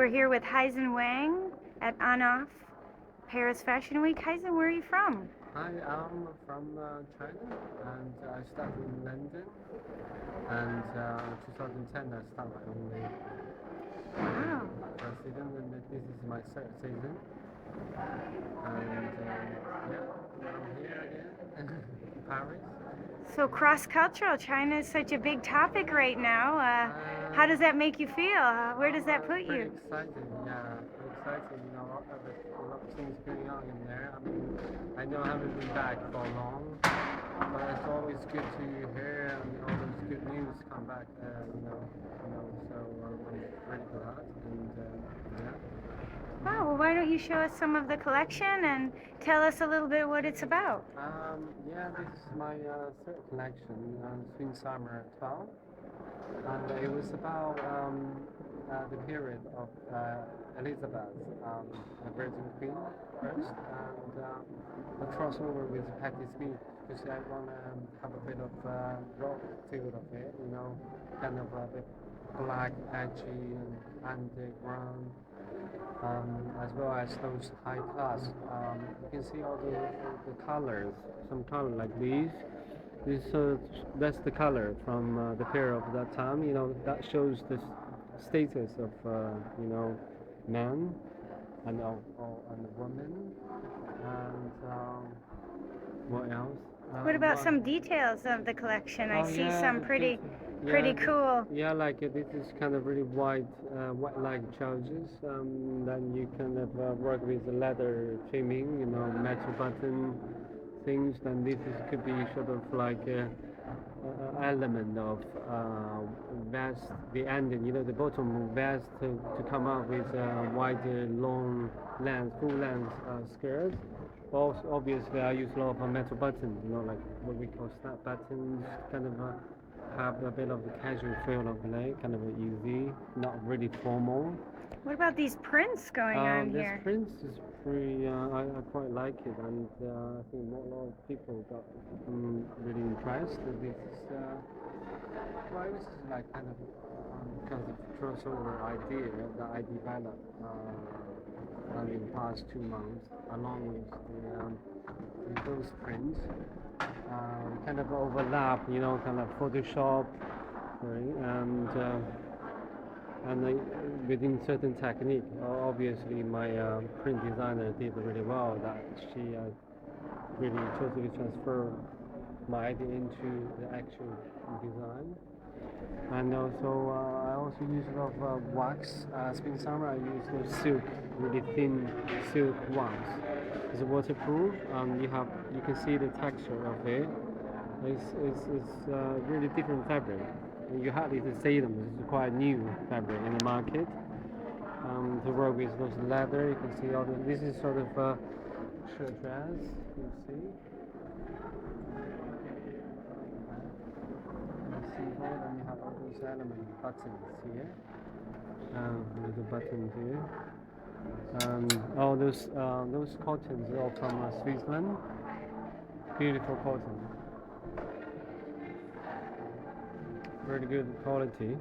We're here with Haizhen Wang at On-Off Paris Fashion Week. Haizhen, where are you from? Hi, I'm from China, and I started in London, and 2010 I started my own Wow. first season, and this is my third season, and yeah, I'm here again in Paris. So cross-cultural, China is such a big topic right now. How does that make you feel? Where does that put Pretty you? exciting, yeah, pretty exciting. You know, there's a lot of things going on in there. I mean, I know I haven't been back for long, but it's always good to hear all those good news come back. So I'm really glad, and yeah. Oh, well, why don't you show us some of the collection and tell us a little bit what it's about? Yeah, this is my third collection, Spring Summer 12, and it was about the period of Elizabeth, the Virgin Queen first, and the crossover with Patti Smith, because I want to have a bit of rock feel of it, you know, kind of a bit black, edgy, and underground. As well as those high class. You can see all the colors, some color like these. That's the color from the period of that time. You know, that shows the status of man and woman. And what else? What about some details of the collection? I see Yeah, some pretty cool. Yeah, like this is kind of really white-like trousers. Then you kind of work with the leather trimming, you know, metal button things. Then could be sort of like a element of vest, the ending, you know, the bottom vest to come up with a wider, long length, full length skirt. Also, obviously, I use a lot of metal buttons, you know, like what we call snap buttons, kind of have a bit of the casual feel of it, kind of easy, not really formal. What about these prints going on This here? print is pretty, I quite like it, and I think a lot of people got really impressed. This is, well, it was like kind of kind of crossover idea that I developed in the past 2 months, along with those prints. Kind of overlap, you know, kind of Photoshop, right? And within certain technique, obviously my print designer did really well. That she really totally transferred my idea into the actual design. And also, I also use a lot of wax. Spring summer, I use those silk, really thin silk wax. It's waterproof. You can see the texture of it. It's really different fabric. You hardly see them. This is quite new fabric in the market. To work with those leather, you can see all the. This is sort of a shirt dress. You see. And you have all those element buttons here. Little buttons here. All those cottons are all from Switzerland. Beautiful cotton. Very good quality.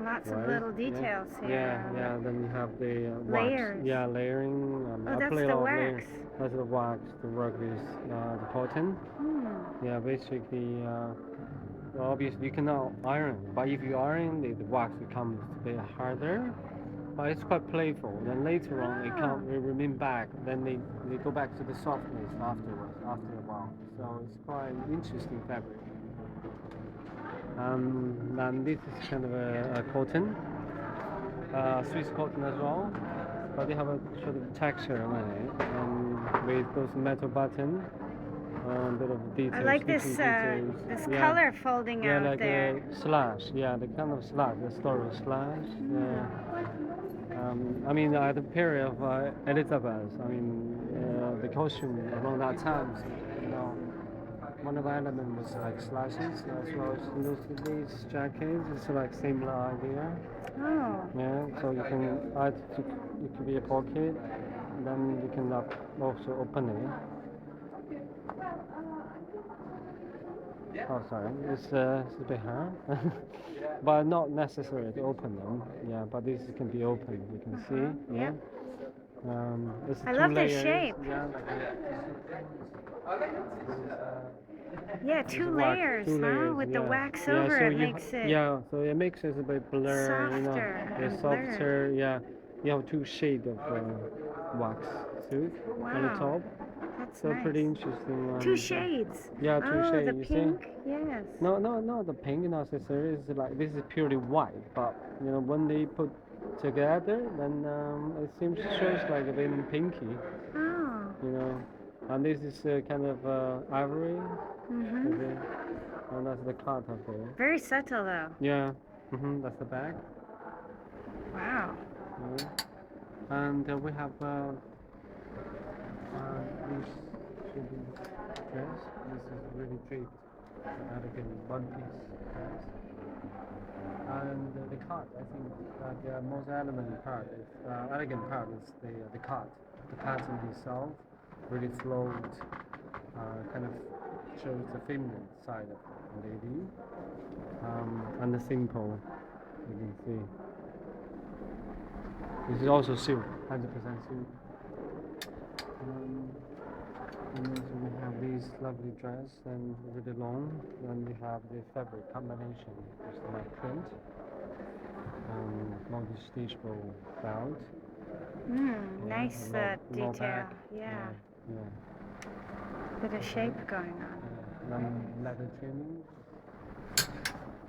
Lots of little details here. Yeah. Then you have the layers. wax. Yeah, layering. Oh, that's the wax. That's the wax to work with the cotton. Yeah, basically, obviously you cannot iron, but if you iron, the wax becomes a bit harder. But it's quite playful. Then later on, it remain back. Then they go back to the softness afterwards, after a while. So it's quite interesting fabric. And this is kind of a cotton, Swiss cotton as well, but they have a sort of texture on it, with those metal buttons, a bit of details. I like this color folding out like there. a slash, the kind of slash, the story slash. I mean, at the period of Elizabeth, I mean, the costume around that time, you know. One of the elements was like slashes, as well as these jackets. It's like similar idea. Oh. Yeah, so you can add it could be a pocket, then you can also open it. Oh, sorry, it's a bit hard. but not necessary to open them. Yeah, but this can be opened. You can see. Yeah. Yep. It's I two love the layers. shape. Yeah. Yeah, It's two wax, layers, two huh? layers. With the Yeah. wax Yeah. over So it you. makes it Yeah. So it makes it a bit blur. You know. softer It's and blurred. softer. Yeah. You have two shades of wax silk on the Wow. top. That's So nice. pretty interesting one. Two shades. Yeah, two Oh, shades. the You pink. see? Yes. No, the pink not necessary. It's like this is purely white, but you know when they put together, then it seems shows like a bit pinky. Oh. You know, and this is kind of ivory. Mhm. Okay. And that's the cut of it. Very subtle though. Yeah. That's the back. Wow. Yeah. And we have this should be dress. This is really draped, elegant one-piece dress. And the cut, I think the most elegant part is the cut. The pattern itself really flowed, kind of shows the feminine side of the lady, and the simple, you can see. This is also silk, 100% silk. And then so we have these lovely dress and really long. Then we have the fabric combination, just like print, multi-stitchable belt. Nice low detail. back. Yeah. Yeah. Bit of shape going on. Then leather trimming.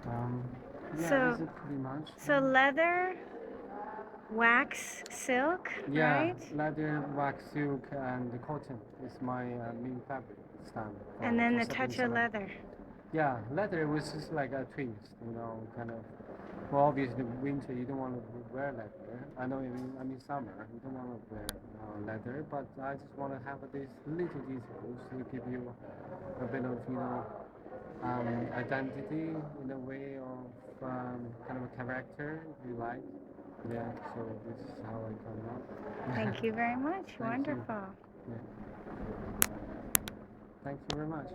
Yeah, So- this is pretty much. So leather, wax, silk, Yeah, right? leather, wax, silk, and the cotton is my main fabric stand. And then for the touch 77. of leather. Yeah, leather was just like a twist, you know, kind of. Well, obviously, winter you don't want to wear leather. I know, I mean summer you don't want to wear leather, but I just want to have these little details to give you a bit of, you know, identity in a way of kind of a character, if you like. Yeah, so this is how I come up. Thank you very much. Thank you. Wonderful. Yeah. Thank you very much.